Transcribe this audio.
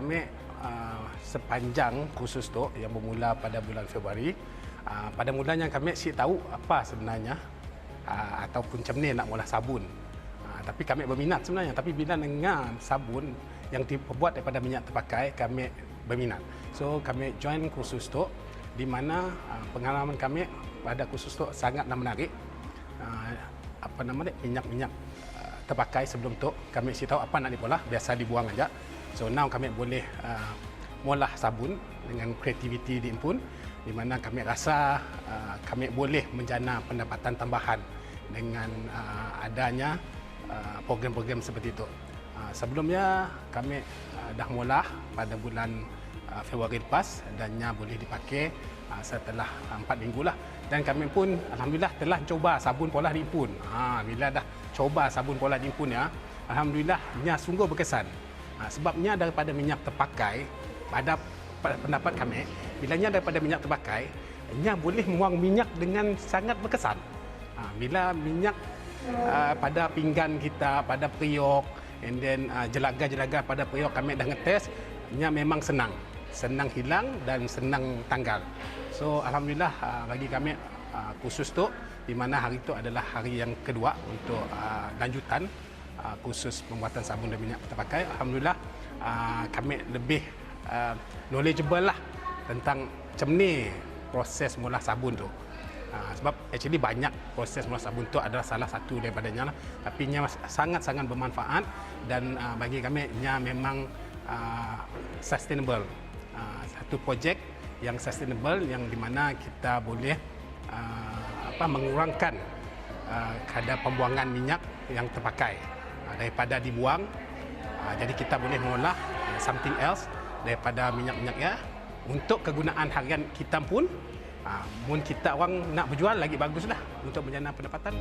kami sepanjang kursus tu yang bermula pada bulan Februari, pada mulanya kami tahu apa sebenarnya ataupun macam ni nak mula sabun. Tapi kami berminat sebenarnya, tapi bila dengar sabun yang dibuat daripada minyak terpakai, kami berminat. So kami join kursus tu, di mana pengalaman kami pada kursus tu sangatlah menarik. Minyak-minyak terpakai sebelum tu kami tahu apa nak diolah, biasa dibuang aja. So now kami boleh molah sabun dengan kreativiti diimpun, di mana kami rasa kami boleh menjana pendapatan tambahan dengan adanya program-program seperti itu. Sebelumnya kami dah mula pada bulan Februari lepas dan nya boleh dipakai setelah 4 minggu lah. Dan kami pun alhamdulillah telah coba sabun polah diimpun. Bila dah coba sabun polah diimpun ya, alhamdulillah nya sungguh berkesan. Sebabnya daripada minyak terpakai, pada pendapat kami, bilanya daripada minyak terpakai, nya boleh membuang minyak dengan sangat berkesan. Bila minyak pada pinggan kita, pada periuk, and then jelaga-jelaga pada periuk kami dah ngetes, nya memang senang hilang dan senang tanggal. So alhamdulillah bagi kami kursus tu, di mana hari itu adalah hari yang kedua untuk lanjutan kursus pembuatan sabun dan minyak terpakai. Alhamdulillah kami lebih knowledgeable lah tentang macam ni proses mula sabun tu. Sebab actually banyak proses mula sabun tu adalah salah satu daripadanya lah. Tapi nya sangat-sangat bermanfaat dan bagi kami nya memang sustainable. Satu projek yang sustainable yang di mana kita boleh mengurangkan kadar pembuangan minyak yang terpakai daripada dibuang. Jadi kita boleh mengolah something else daripada minyak-minyaknya untuk kegunaan harian kita pun. Mun kita orang nak berjual lagi baguslah untuk menjana pendapatan.